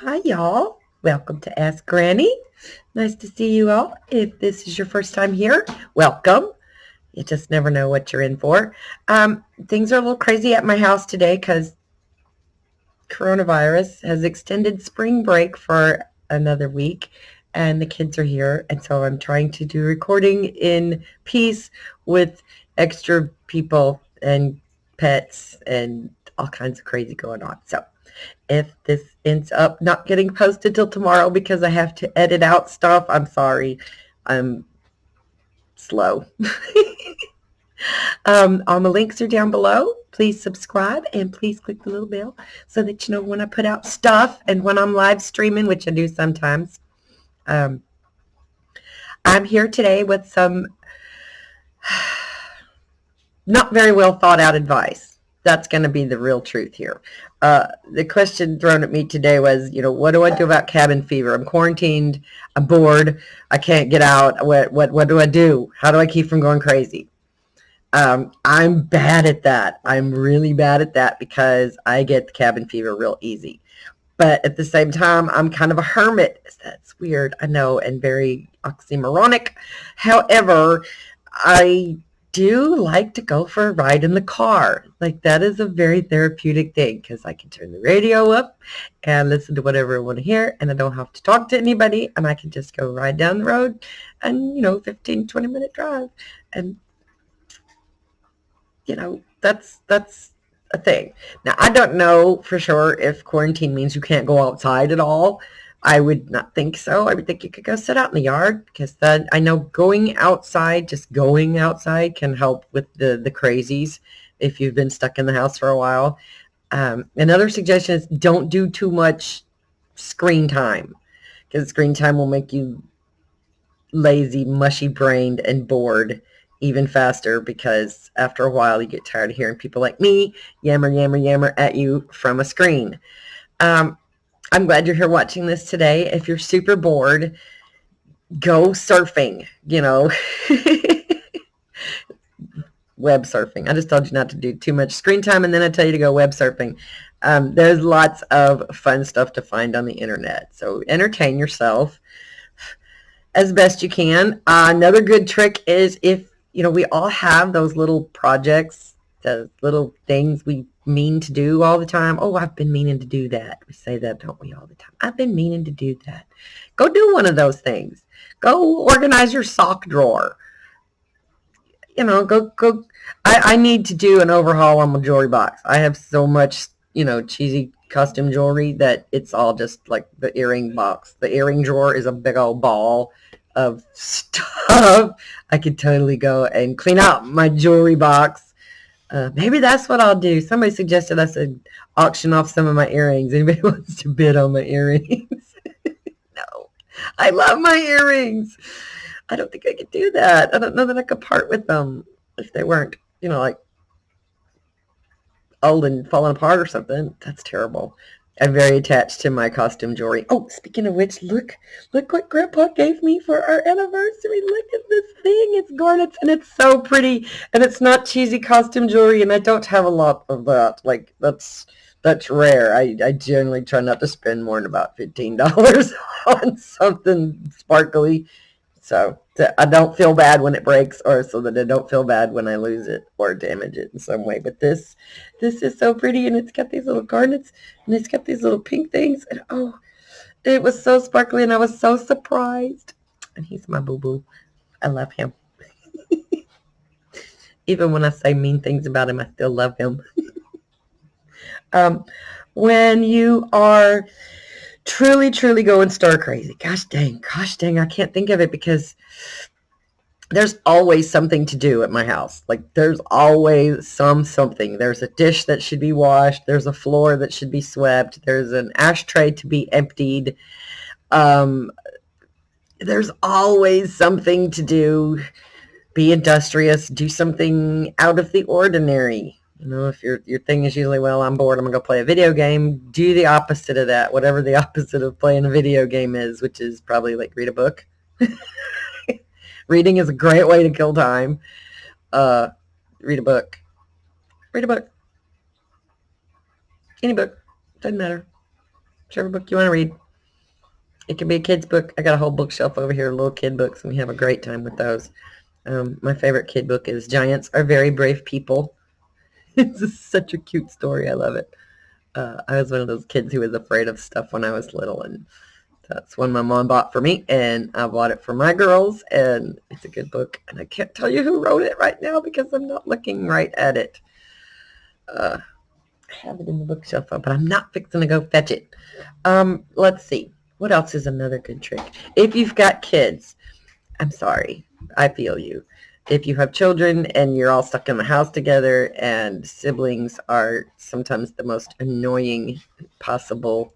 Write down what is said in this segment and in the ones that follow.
Hi, y'all. Welcome to Ask Granny. Nice to see you all. If this is your first time here, welcome. You just never know what you're in for. Things are a little crazy at my house today because coronavirus has extended spring break for another week, and the kids are here. And so I'm trying to do recording in peace with extra people and pets and all kinds of crazy going on. So if this ends up not getting posted till tomorrow because I have to edit out stuff, I'm sorry. I'm slow. All my links are down below. Please subscribe and please click the little bell so that you know when I put out stuff and when I'm live streaming, which I do sometimes. Um, I'm here today with some not very well thought out advice. That's going to be the real truth here. The question thrown at me today was, what do I do about cabin fever? I'm quarantined. I'm bored. I can't get out. What do I do? How do I keep from going crazy? I'm bad at that. I'm really bad at that because I get the cabin fever real easy. But at the same time, I'm kind of a hermit. That's weird, I know, and very oxymoronic. However, I do like to go for a ride in the car. Like that is a very therapeutic thing because I can turn the radio up and listen to whatever I want to hear, and I don't have to talk to anybody, and I can just go ride down the road and, 15, 20-minute drive. And that's a thing. Now, I don't know for sure if quarantine means you can't go outside at all. I would not think so. I would think you could go sit out in the yard because then I know just going outside can help with the crazies if you've been stuck in the house for a while. Another suggestion is don't do too much screen time because screen time will make you lazy, mushy brained, and bored even faster because after a while you get tired of hearing people like me yammer, yammer, yammer at you from a screen. Um, I'm glad you're here watching this today. If you're super bored, go surfing, web surfing. I just told you not to do too much screen time, and then I tell you to go web surfing. There's lots of fun stuff to find on the internet. So entertain yourself as best you can. Another good trick is if, we all have those little projects, those little things we mean to do all the time. Oh, I've been meaning to do that. We say that, don't we, all the time? I've been meaning to do that. Go do one of those things. Go organize your sock drawer. Go. I need to do an overhaul on my jewelry box. I have so much, cheesy costume jewelry that it's all just like the earring box. The earring drawer is a big old ball of stuff. I could totally go and clean out my jewelry box. Maybe that's what I'll do. Somebody suggested I should auction off some of my earrings. Anybody wants to bid on my earrings? No. I love my earrings. I don't think I could do that. I don't know that I could part with them if they weren't, like old and falling apart or something. That's terrible. I'm very attached to my costume jewelry. Oh, speaking of which, look what Grandpa gave me for our anniversary. Look at this thing. It's garnets and it's so pretty. And it's not cheesy costume jewelry, and I don't have a lot of that. Like that's rare. I generally try not to spend more than about $15 on something sparkly. So I don't feel bad when it breaks, or so that I don't feel bad when I lose it or damage it in some way. But this is so pretty, and it's got these little garnets, and it's got these little pink things, and oh, it was so sparkly, and I was so surprised. And he's my boo-boo. I love him. Even when I say mean things about him, I still love him. um, when you are truly, truly going stir crazy, gosh dang, I can't think of it because there's always something to do at my house. Like there's always something. There's a dish that should be washed. There's a floor that should be swept. There's an ashtray to be emptied. Um, there's always something to do. Be industrious. Do something out of the ordinary. If your thing is usually, well, I'm bored, I'm going to go play a video game, do the opposite of that, whatever the opposite of playing a video game is, which is probably like read a book. Reading is a great way to kill time. Read a book. Read a book. Any book. Doesn't matter. Whichever book you want to read. It can be a kid's book. I got a whole bookshelf over here, little kid books, and we have a great time with those. My favorite kid book is Giants Are Very Brave People. It's such a cute story. I love it. I was one of those kids who was afraid of stuff when I was little, and that's one my mom bought for me, and I bought it for my girls, and it's a good book. And I can't tell you who wrote it right now because I'm not looking right at it. I have it in the bookshelf, but I'm not fixing to go fetch it. Let's see. What else is another good trick? If you've got kids, I'm sorry. I feel you. If you have children and you're all stuck in the house together, and siblings are sometimes the most annoying possible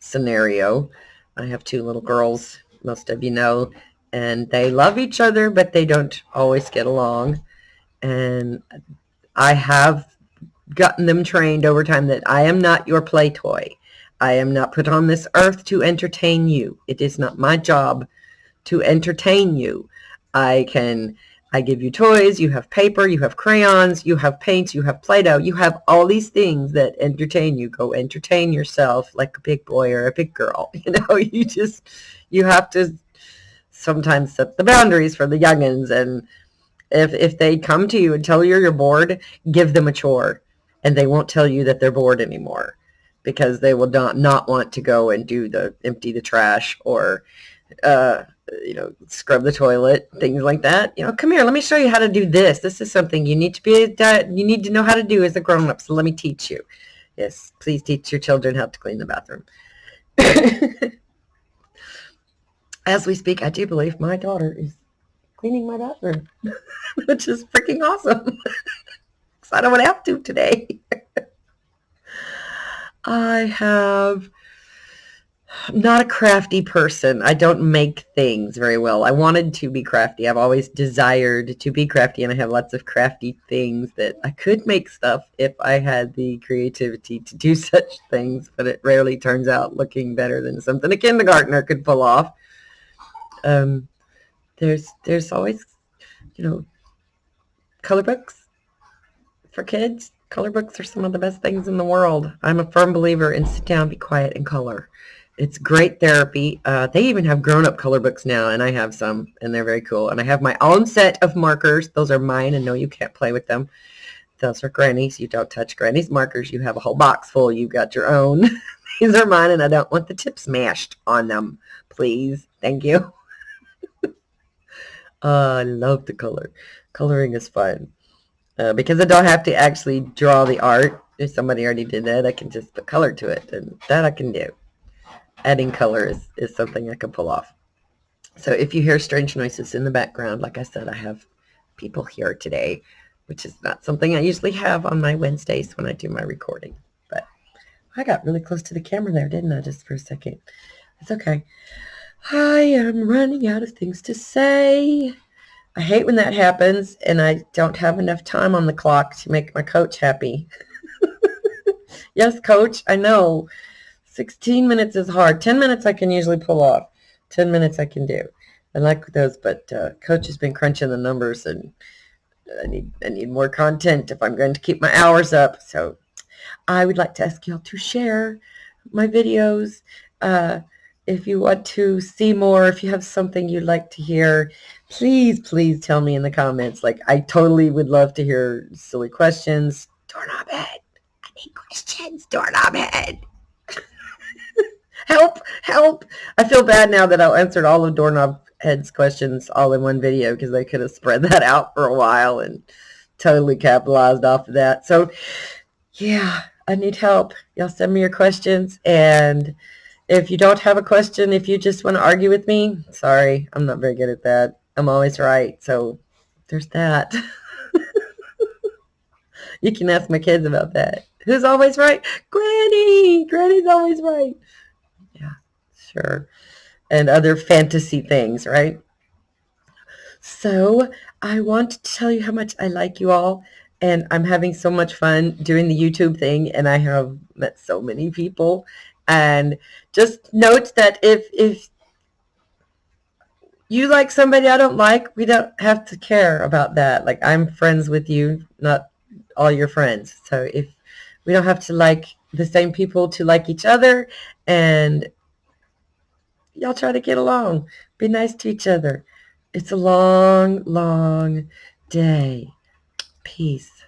scenario. I have 2 little girls, most of you know, and they love each other, but they don't always get along. And I have gotten them trained over time that I am not your play toy. I am not put on this earth to entertain you. It is not my job to entertain you. I give you toys, you have paper, you have crayons, you have paints, you have Play-Doh, you have all these things that entertain you. Go entertain yourself like a big boy or a big girl. You have to sometimes set the boundaries for the youngins. And if they come to you and tell you you're bored, give them a chore. And they won't tell you that they're bored anymore, because they will not want to go and empty the trash or, scrub the toilet, things like that. Come here, let me show you how to do this. This is something you need to know how to do as a grown-up. So let me teach you. Yes, please teach your children how to clean the bathroom. As we speak, I do believe my daughter is cleaning my bathroom, which is freaking awesome. Because I don't have to today. I'm not a crafty person. I don't make things very well. I wanted to be crafty. I've always desired to be crafty, and I have lots of crafty things that I could make stuff if I had the creativity to do such things, but it rarely turns out looking better than something a kindergartner could pull off. There's always, color books for kids. Color books are some of the best things in the world. I'm a firm believer in sit down, be quiet, and color. It's great therapy. They even have grown-up color books now, and I have some, and they're very cool. And I have my own set of markers. Those are mine, and no, you can't play with them. Those are Granny's. You don't touch Granny's markers. You have a whole box full. You've got your own. These are mine, and I don't want the tip smashed on them. Please. Thank you. I love to color. Coloring is fun. Because I don't have to actually draw the art. If somebody already did that, I can just put color to it, and that I can do. Adding color is something I can pull off. So if you hear strange noises in the background, like I said, I have people here today, which is not something I usually have on my Wednesdays when I do my recording. But I got really close to the camera there, didn't I, just for a second? It's okay. I am running out of things to say. I hate when that happens, and I don't have enough time on the clock to make my coach happy. Yes, coach, I know. 16 minutes is hard. 10 minutes I can usually pull off. 10 minutes I can do. I like those, but coach has been crunching the numbers, and I need more content if I'm going to keep my hours up. So I would like to ask y'all to share my videos. If you want to see more, if you have something you'd like to hear, please tell me in the comments. Like, I totally would love to hear silly questions. Doorknob head. I need questions, doorknob head. Help. I feel bad now that I answered all of Doorknob Head's questions all in one video, because I could have spread that out for a while and totally capitalized off of that. So, yeah, I need help. Y'all send me your questions, and if you don't have a question, if you just want to argue with me, sorry, I'm not very good at that. I'm always right, so there's that. You can ask my kids about that. Who's always right? Granny! Granny's always right. Yeah, sure. And other fantasy things, right? So I want to tell you how much I like you all, and I'm having so much fun doing the YouTube thing, and I have met so many people. And just note that if you like somebody I don't like, we don't have to care about that. Like, I'm friends with you, not all your friends. So if we don't have to like the same people to like each other, And y'all try to get along. Be nice to each other. It's a long, long day. Peace.